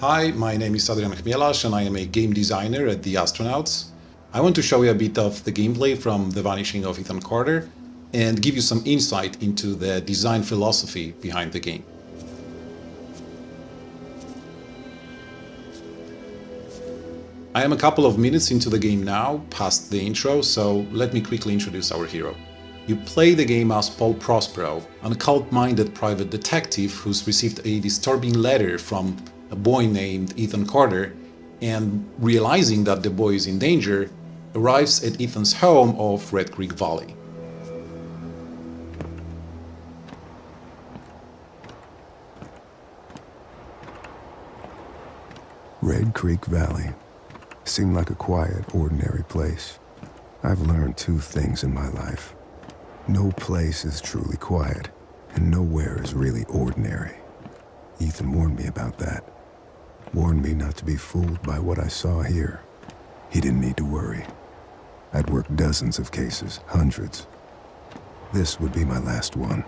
Hi, my name is Adrian Chmielarz and I am a game designer at the Astronauts. I want to show you a bit of the gameplay from The Vanishing of Ethan Carter and give you some insight into the design philosophy behind the game. I am a couple of minutes into the game now, past the intro, so let me quickly introduce our hero. You play the game as Paul Prospero, an occult-minded private detective who's received a disturbing letter from a boy named Ethan Carter, and realizing that the boy is in danger, arrives at Ethan's home of Red Creek Valley. Red Creek Valley seemed like a quiet, ordinary place. I've learned two things in my life. No place is truly quiet, and nowhere is really ordinary. Ethan warned me about that. Warned me not to be fooled by what I saw here. He didn't need to worry. I'd worked dozens of cases, hundreds. This would be my last one.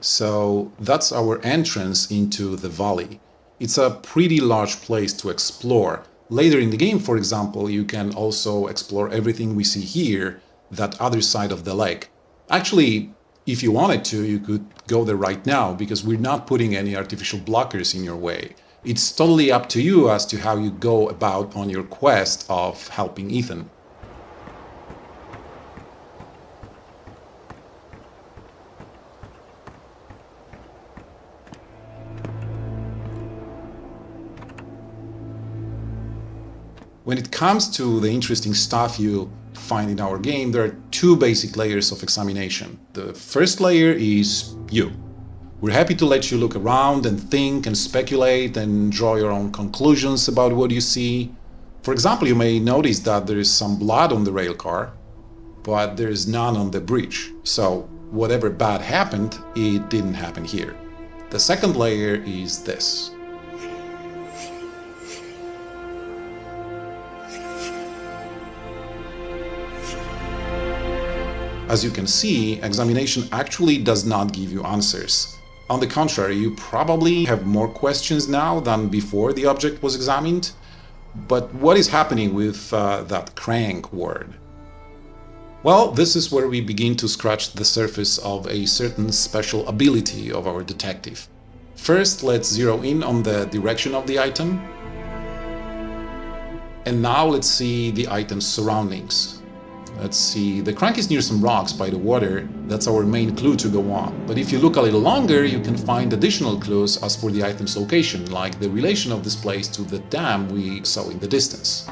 So that's our entrance into the valley. It's a pretty large place to explore. Later in the game, for example, you can also explore everything we see here, that other side of the lake. Actually, if you wanted to, you could go there right now, because we're not putting any artificial blockers in your way. It's totally up to you as to how you go about on your quest of helping Ethan. When it comes to the interesting stuff you find in our game, there are two basic layers of examination. The first layer is you. We're happy to let you look around and think and speculate and draw your own conclusions about what you see. For example, you may notice that there is some blood on the rail car, but there is none on the bridge. So whatever bad happened, it didn't happen here. The second layer is this. As you can see, examination actually does not give you answers. On the contrary, you probably have more questions now than before the object was examined. But what is happening with that crank word? Well, this is where we begin to scratch the surface of a certain special ability of our detective. First, let's zero in on the direction of the item. And now let's see the item's surroundings. Let's see, the crank is near some rocks by the water. That's our main clue to go on. But if you look a little longer, you can find additional clues as for the item's location, like the relation of this place to the dam we saw in the distance.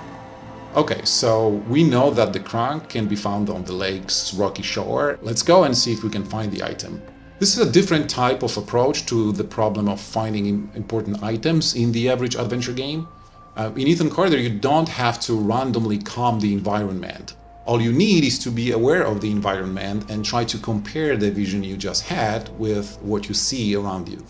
Okay, so we know that the crank can be found on the lake's rocky shore. Let's go and see if we can find the item. This is a different type of approach to the problem of finding important items in the average adventure game. In Ethan Carter, you don't have to randomly comb the environment. All you need is to be aware of the environment and try to compare the vision you just had with what you see around you.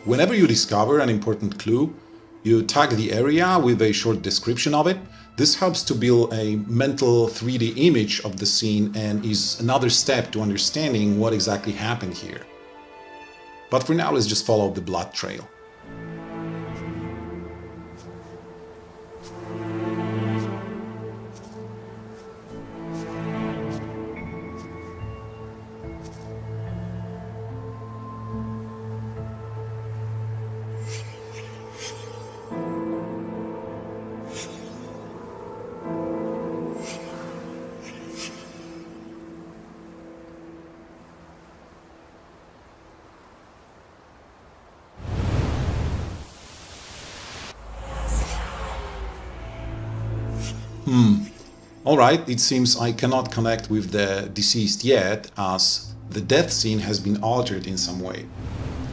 Whenever you discover an important clue, you tag the area with a short description of it. This helps to build a mental 3D image of the scene and is another step to understanding what exactly happened here. But for now, let's just follow the blood trail. Alright, it seems I cannot connect with the deceased yet, as the death scene has been altered in some way.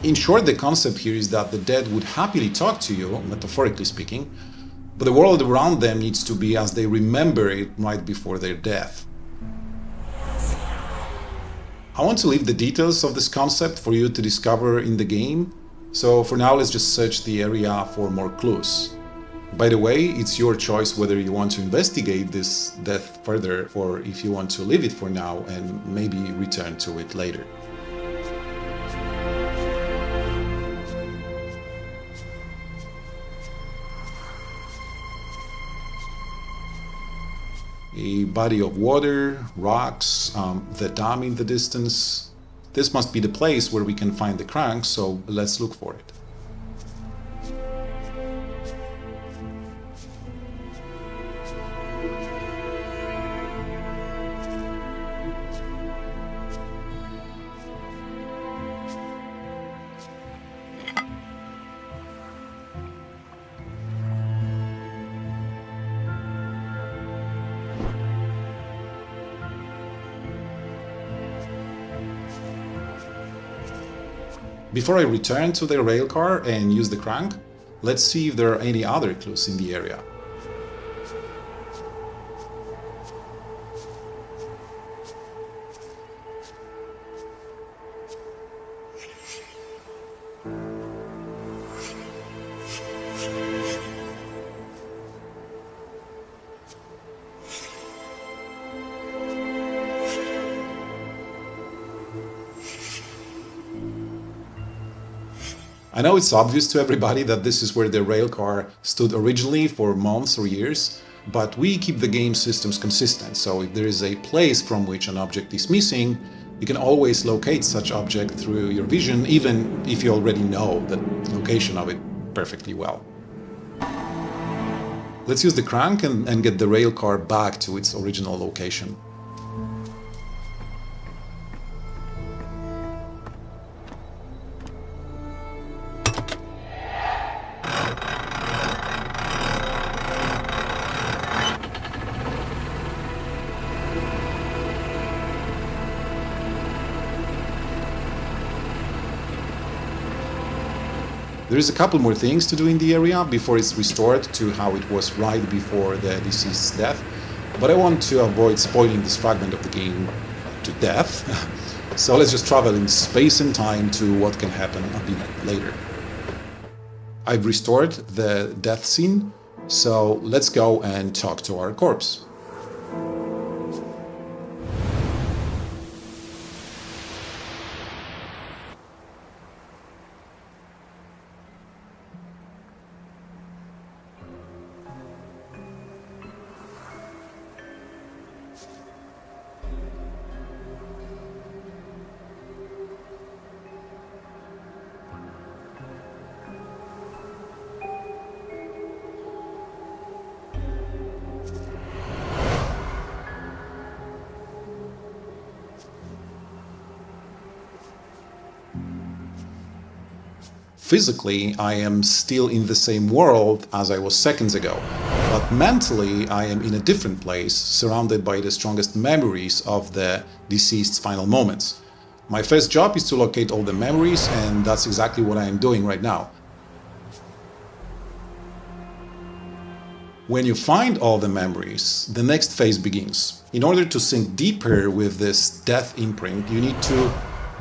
In short, the concept here is that the dead would happily talk to you, metaphorically speaking, but the world around them needs to be as they remember it right before their death. I want to leave the details of this concept for you to discover in the game, so for now let's just search the area for more clues. By the way, it's your choice whether you want to investigate this death further or if you want to leave it for now and maybe return to it later. A body of water, rocks, the dam in the distance. This must be the place where we can find the crank, so let's look for it. Before I return to the railcar and use the crank, let's see if there are any other clues in the area. I know it's obvious to everybody that this is where the railcar stood originally for months or years, but we keep the game systems consistent, so if there is a place from which an object is missing, you can always locate such object through your vision, even if you already know the location of it perfectly well. Let's use the crank and get the railcar back to its original location. There is a couple more things to do in the area before it's restored to how it was right before the deceased's death, but I want to avoid spoiling this fragment of the game to death, so let's just travel in space and time to what can happen a bit later. I've restored the death scene, so let's go and talk to our corpse. Physically, I am still in the same world as I was seconds ago, but mentally I am in a different place, surrounded by the strongest memories of the deceased's final moments. My first job is to locate all the memories, and that's exactly what I am doing right now. When you find all the memories, the next phase begins. In order to sink deeper with this death imprint, you need to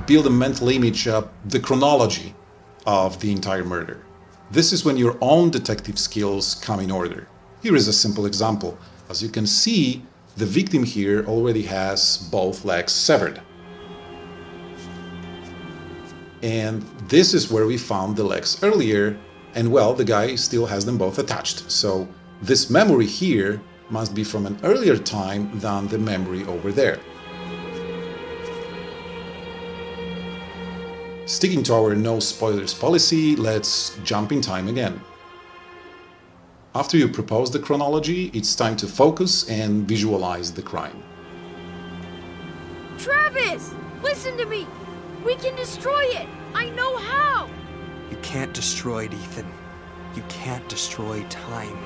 build a mental image of the chronology of the entire murder. This is when your own detective skills come in order. Here is a simple example. As you can see, the victim here already has both legs severed. And this is where we found the legs earlier, and well, the guy still has them both attached. So this memory here must be from an earlier time than the memory over there. Sticking to our no spoilers policy, let's jump in time again. After you propose the chronology, it's time to focus and visualize the crime. Travis! Listen to me! We can destroy it! I know how! You can't destroy it, Ethan. You can't destroy time.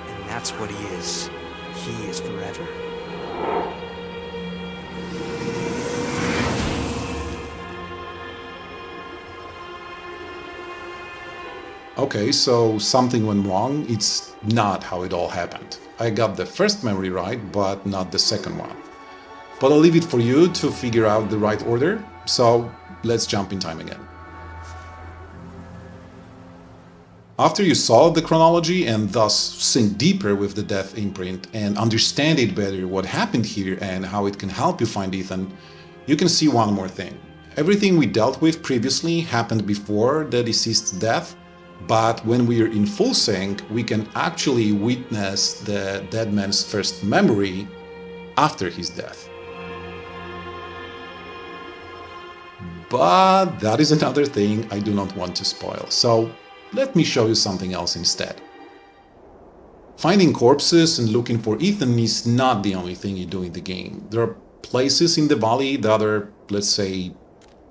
And that's what he is. he is forever. Okay, so something went wrong. It's not how it all happened. I got the first memory right, but not the second one. But I'll leave it for you to figure out the right order, so let's jump in time again. After you solve the chronology and thus sink deeper with the death imprint and understand it better what happened here and how it can help you find Ethan, you can see one more thing. Everything we dealt with previously happened before the deceased's death, but when we are in full sync, we can actually witness the dead man's first memory after his death. But that is another thing I do not want to spoil, so let me show you something else instead. Finding corpses and looking for Ethan is not the only thing you do in the game. There are places in the valley that are, let's say,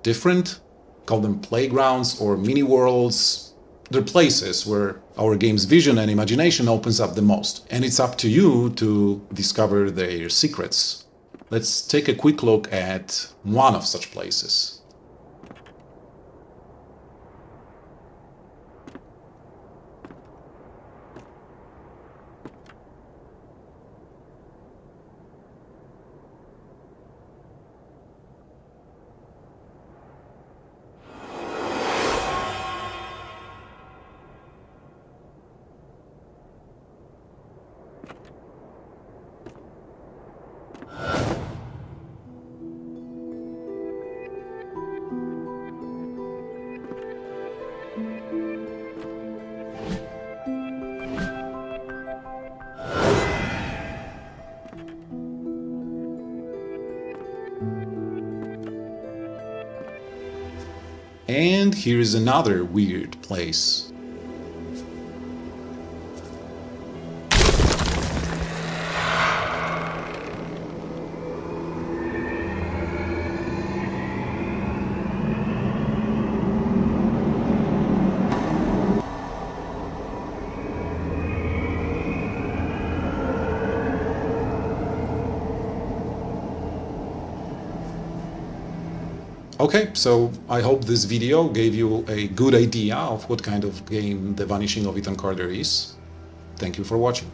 different. Call them playgrounds or mini-worlds. They're places where our game's vision and imagination opens up the most, and it's up to you to discover their secrets. Let's take a quick look at one of such places. And here is another weird place. Okay, so I hope this video gave you a good idea of what kind of game The Vanishing of Ethan Carter is. Thank you for watching.